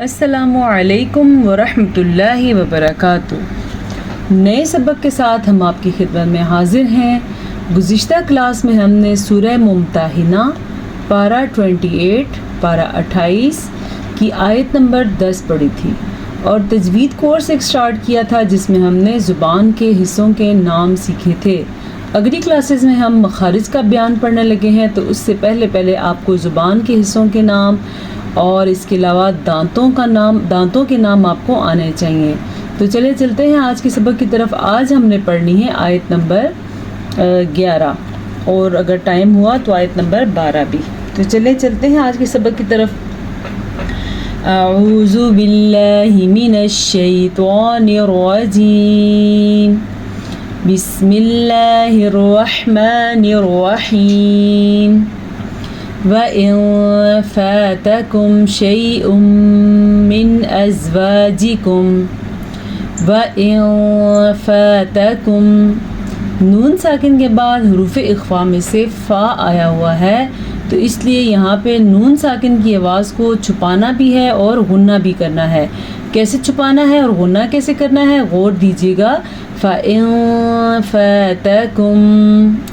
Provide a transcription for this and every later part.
السلام علیکم ورحمۃ اللہ وبرکاتہ۔ نئے سبق کے ساتھ ہم آپ کی خدمت میں حاضر ہیں۔ گزشتہ کلاس میں ہم نے سورہ ممتحنہ پارہ 28 پارہ 28 کی آیت نمبر 10 پڑھی تھی اور تجوید کورس ایک سٹارٹ کیا تھا جس میں ہم نے زبان کے حصوں کے نام سیکھے تھے۔ اگلی کلاسز میں ہم مخارج کا بیان پڑھنے لگے ہیں، تو اس سے پہلے آپ کو زبان کے حصوں کے نام اور اس کے علاوہ دانتوں کے نام آپ کو آنے چاہیے۔ تو چلے چلتے ہیں آج کے سبق کی طرف۔ آج ہم نے پڑھنی ہے آیت نمبر 11 اور اگر ٹائم ہوا تو آیت نمبر 12 بھی۔ تو چلے چلتے ہیں آج کے سبق کی طرف۔ اعوذ باللہ من الشیطان الرجیم، بسم اللہ الرحمن الرحیم۔ وَإِن فَاتَكُمْ شَيْءٌ مِّنْ أَزْوَاجِكُمْ وَإِن فَاتَكُمْ، نون ساکن کے بعد حروف اخفاء میں سے فا آیا ہوا ہے، تو اس لیے یہاں پہ نون ساکن کی آواز کو چھپانا بھی ہے اور غنہ بھی کرنا ہے۔ کیسے چھپانا ہے اور غنہ کیسے کرنا ہے غور دیجیے گا۔ فَإِن فَاتَكُمْ،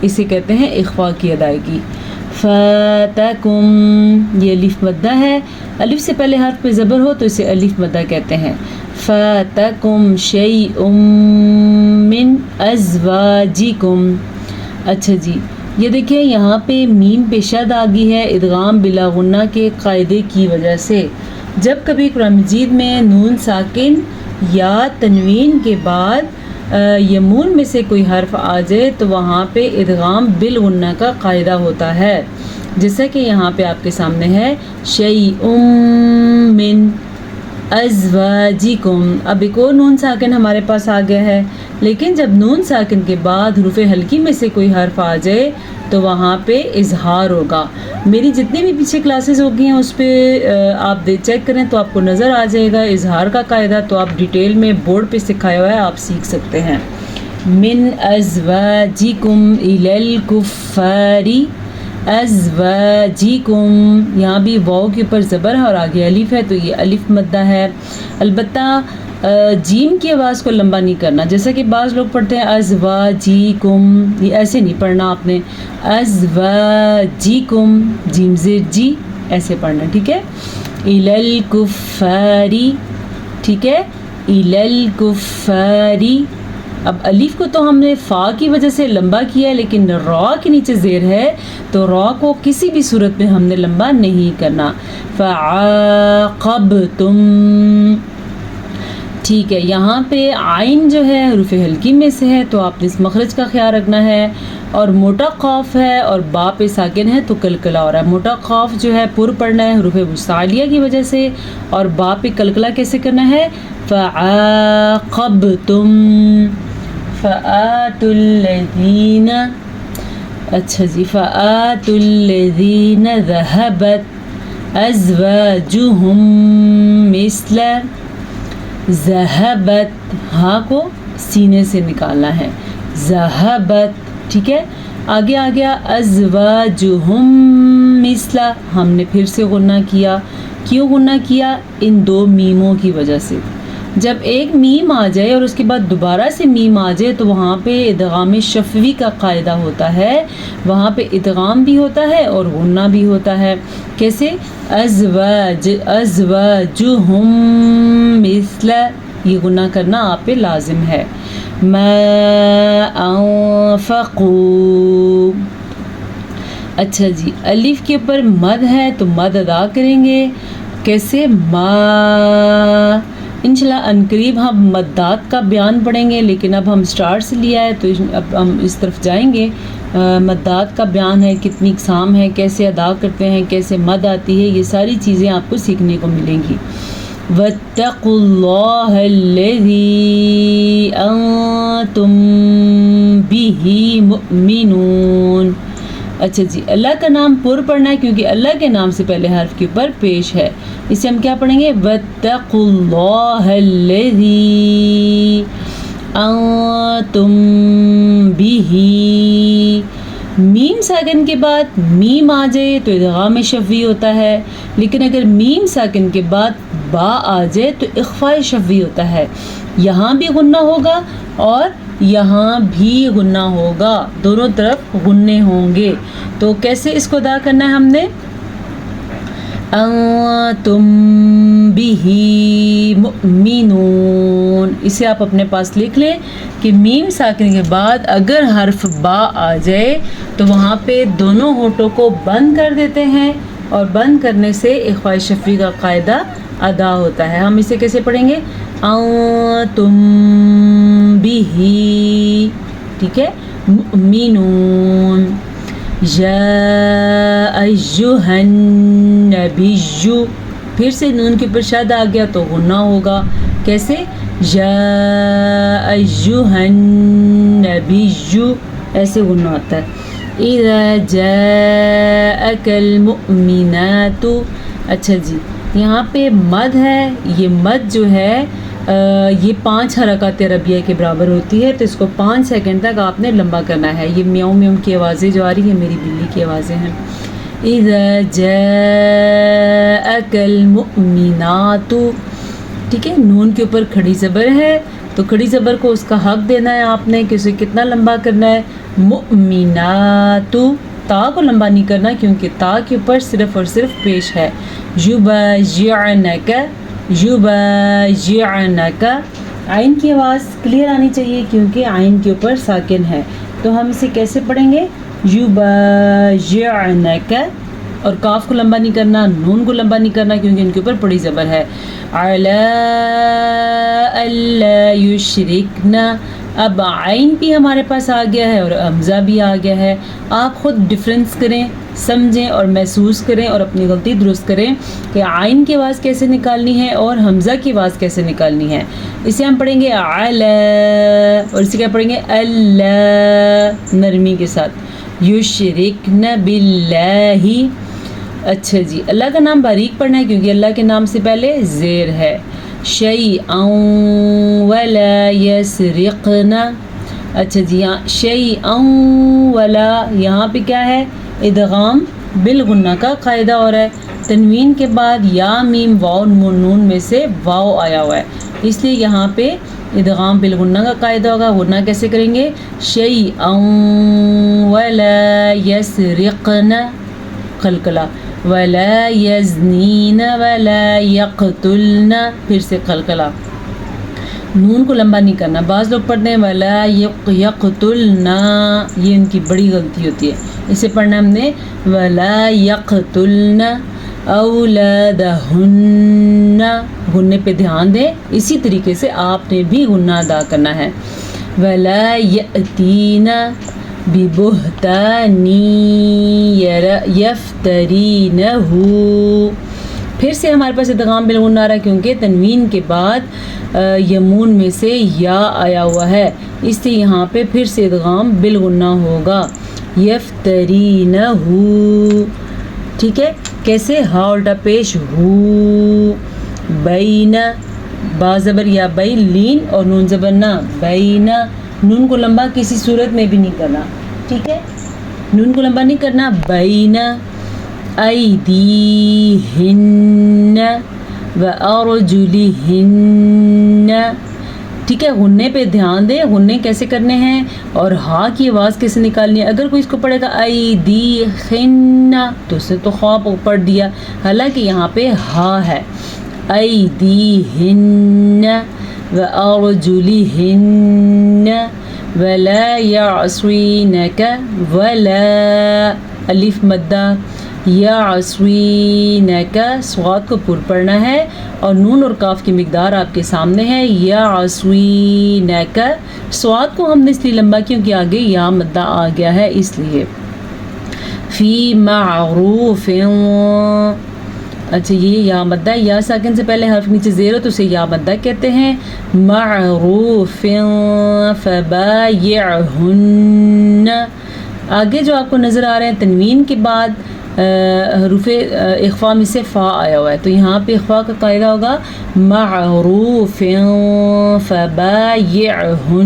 اسے کہتے ہیں اخفاء کی ادائیگی۔ فَاتَكُمْ، یہ الف مدہ ہے، الف سے پہلے حرف پہ زبر ہو تو اسے الف مدہ کہتے ہیں۔ فَاتَكُمْ شَيْءٌ مِّنْ أَزْوَاجِكُمْ۔ اچھا جی، یہ دیکھیں یہاں پہ میم پہ شد آ گئی ہے ادغام بلا غنہ کے قاعدے کی وجہ سے۔ جب کبھی قرآن مجید میں نون ساکن یا تنوین کے بعد یمون میں سے کوئی حرف آ جائے تو وہاں پہ ادغام بالغنہ کا قاعدہ ہوتا ہے، جیسا کہ یہاں پہ آپ کے سامنے ہے شیء من ازواجکم۔ اب ایک اور نون ساکن ہمارے پاس آ گیا ہے، لیکن جب نون ساکن کے بعد حروف ہلکی میں سے کوئی حرف آ جائے تو وہاں پہ اظہار ہوگا۔ میری جتنی بھی پیچھے کلاسز ہو گئی ہیں اس پہ آپ چیک کریں تو آپ کو نظر آ جائے گا اظہار کا قاعدہ، تو آپ ڈیٹیل میں بورڈ پہ سکھایا ہوا ہے، آپ سیکھ سکتے ہیں۔ من ازواجکم الی الکفار، ازواجکم، یہاں بھی واو کے اوپر زبر ہے اور آگے الف ہے تو یہ الف مدہ ہے۔ البتہ جیم کی آواز کو لمبا نہیں کرنا، جیسا کہ بعض لوگ پڑھتے ہیں ازواجیکم، یہ ایسے نہیں پڑھنا آپ نے، ازواجیکم، جیم زیر جی ایسے پڑھنا، ٹھیک ہے۔ الی الکفاری، ٹھیک ہے، الی الکفاری۔ اب الف کو تو ہم نے فا کی وجہ سے لمبا کیا ہے، لیکن را کے نیچے زیر ہے تو را کو کسی بھی صورت میں ہم نے لمبا نہیں کرنا۔ فعاقبتم، ٹھیک ہے، یہاں پہ عین جو ہے حروف ہلکی میں سے ہے تو آپ نے اس مخرج کا خیال رکھنا ہے، اور موٹا قاف ہے اور با پہ ساکن ہے تو کلکلا ہو رہا ہے۔ موٹا قاف جو ہے پر پڑھنا ہے حروف وسطیٰ کی وجہ سے، اور با پہ کلکلا کیسے کرنا ہے؟ فعاقبتم فآتوا الذین، اچھا جی، فآتوا الذین ذہبت ازواجہم مثل، ذہبت، ہاں کو سینے سے نکالنا ہے، ذہبت، ٹھیک ہے۔ آگے آ گیا ازواجہم مثل، ہم نے پھر سے غنہ کیا۔ کیوں غنہ کیا؟ ان دو میموں کی وجہ سے۔ جب ایک میم آ جائے اور اس کے بعد دوبارہ سے میم آ جائے تو وہاں پہ ادغام شفوی کا قاعدہ ہوتا ہے، وہاں پہ ادغام بھی ہوتا ہے اور غنہ بھی ہوتا ہے۔ کیسے؟ ازواجہم مثل، یہ غنہ کرنا آپ پہ لازم ہے۔ ما انفقوا، اچھا جی، الف کے اوپر مد ہے تو مد ادا کریں گے، کیسے؟ ما، انشاءاللہ عنقریب ہم مدات کا بیان پڑھیں گے، لیکن اب ہم سٹارٹ سے لیا ہے تو اب ہم اس طرف جائیں گے۔ مدات کا بیان ہے، کتنی اقسام ہے، کیسے ادا کرتے ہیں، کیسے مد آتی ہے، یہ ساری چیزیں آپ کو سیکھنے کو ملیں گی۔ وَاتَّقُوا اللَّهَ الَّذِي أَنْتُمْ بِهِ مُؤْمِنُونَ۔ اچھا جی، اللہ کا نام پر پڑھنا ہے کیونکہ اللہ کے نام سے پہلے حرف کے اوپر پیش ہے، اسے ہم کیا پڑھیں گے؟ وَاتَّقُوا اللَّهَ الَّذِي أَنْتُمْ بِهِ میم ساکن کے بعد میم آ جائے تو ادغام شفوی ہوتا ہے، لیکن اگر میم ساکن کے بعد با آ جائے تو اخفاء شفوی ہوتا ہے۔ یہاں بھی غنہ ہوگا اور یہاں بھی غنہ ہوگا، دونوں طرف غنّے ہوں گے۔ تو کیسے اس کو ادا کرنا ہے ہم نے؟ انتم بہ مؤمنون، اسے آپ اپنے پاس لکھ لیں کہ میم ساکن کے بعد اگر حرف با آ جائے تو وہاں پہ دونوں ہونٹوں کو بند کر دیتے ہیں، اور بند کرنے سے اخفاء شفوی کا قاعدہ ادا ہوتا ہے۔ ہم اسے کیسے پڑھیں گے؟ انتم بہ، ٹھیک ہے، مؤمنون۔ یا ایھا النبی، پھر سے نون کے اوپر شد آ گیا تو غنہ ہوگا، کیسے؟ یا ایھا النبی، ایسے غنہ ہوتا ہے۔ اذا جاءک المؤمنات، اچھا جی، یہاں پہ مد ہے، یہ مد جو ہے یہ 5 حرکات عربیہ کے برابر ہوتی ہے، تو اس کو 5 سیکنڈ تک آپ نے لمبا کرنا ہے۔ یہ میاؤں میاؤں کی آوازیں جو آ رہی ہیں میری بلی کی آوازیں ہیں۔ اذا جاءک المؤمنات، ٹھیک ہے، نون کے اوپر کھڑی زبر ہے تو کھڑی زبر کو اس کا حق دینا ہے آپ نے کہ اسے کتنا لمبا کرنا ہے؟ مؤمنات، تا کو لمبا نہیں کرنا کیونکہ تا کے اوپر صرف اور صرف پیش ہے۔ یبایعنک، یبایعنک، عین کی آواز کلیئر آنی چاہیے کیونکہ عین کے اوپر ساکن ہے، تو ہم اسے کیسے پڑھیں گے؟ یبایعنک، اور کاف کو لمبا نہیں کرنا، نون کو لمبا نہیں کرنا کیونکہ ان کے اوپر بڑی زبر ہے۔ علی الا یشرکن، اب عین بھی ہمارے پاس آ گیا ہے اور حمزہ بھی آ گیا ہے۔ آپ خود ڈفرینس کریں، سمجھیں اور محسوس کریں اور اپنی غلطی درست کریں کہ عین کی آواز کیسے نکالنی ہے اور حمزہ کی آواز کیسے نکالنی ہے۔ اسے ہم پڑھیں گے علی، اور اسے کیا پڑھیں گے؟ اللہ، نرمی کے ساتھ۔ یشرکن باللہ، اچھا جی، اللہ کا نام باریک پڑھنا ہے کیونکہ اللہ کے نام سے پہلے زیر ہے۔ شیئا ولا یسرقن، اچھا جی، یہاں شیئا ولا، یہاں پہ کیا ہے؟ ادغام بالغنہ کا قاعدہ ہو رہا ہے۔ تنوین کے بعد یا میم واو نون میں سے واو آیا ہوا ہے، اس لیے یہاں پہ ادغام بالغنہ کا قاعدہ ہوگا۔ غنہ کیسے کریں گے؟ شیئا ولا یسرقن، قلقلہ، ولا یزنین ولا یقتلن، پھر سے قلقلہ، نون کو لمبا نہیں کرنا۔ بعض لوگ پڑھتے ہیں ولا یقتلن، یہ ان کی بڑی غلطی ہوتی ہے، اسے پڑھنا ہم نے ولا یقتلن اولادہن، غنّے پہ دھیان دیں، اسی طریقے سے آپ نے بھی غنہ ادا کرنا ہے۔ ولا یأتین ببہتان یفترینہ، پھر سے ہمارے پاس ادغام بالغنہ آ رہا ہے کیونکہ تنوین کے بعد یمون میں سے یا آیا ہوا ہے، اس لیے یہاں پہ پھر سے ادغام بالغنہ ہوگا۔ یفترینہ، ٹھیک ہے، کیسے؟ ہا الٹا پیش ہو، بین، با زبر یا بئی، لین اور نون زبر نہ، بین، نون کو لمبا کسی صورت میں بھی نہیں کرنا، ٹھیک ہے، نون کو لمبا نہیں کرنا۔ بین ایدیہن وارجلہن، ٹھیک ہے، غنّے پہ دھیان دیں، غنّے کیسے کرنے ہیں اور ہا کی آواز کیسے نکالنی ہے۔ اگر کوئی اس کو پڑھے گا ایدیہن تو اس نے تو خواب پڑھ دیا، حالانکہ یہاں پہ ہا ہے۔ ایدیہن وارجلہن ولا یعصینک، ولا الف مدہ، یعصینک، صاد کو پر پڑھنا ہے اور نون اور کاف کی مقدار آپ کے سامنے ہے۔ یعصینک، صاد کو ہم نے اس لیے لمبا کیونکہ آگے یا مدہ آ گیا ہے، اس لیے۔ فی معروف، اچھا یہ یا مدہ، یا ساکن سے پہلے حرف نیچے زیر ہو تو اسے یا مدہ کہتے ہیں۔ معروف فبایعہن، آگے جو آپ کو نظر آ رہے ہیں تنوین کے بعد حروف اخفاء میں سے فا آیا ہوا ہے، تو یہاں پہ اخفاء کا قاعدہ ہوگا معروف فبایعہن،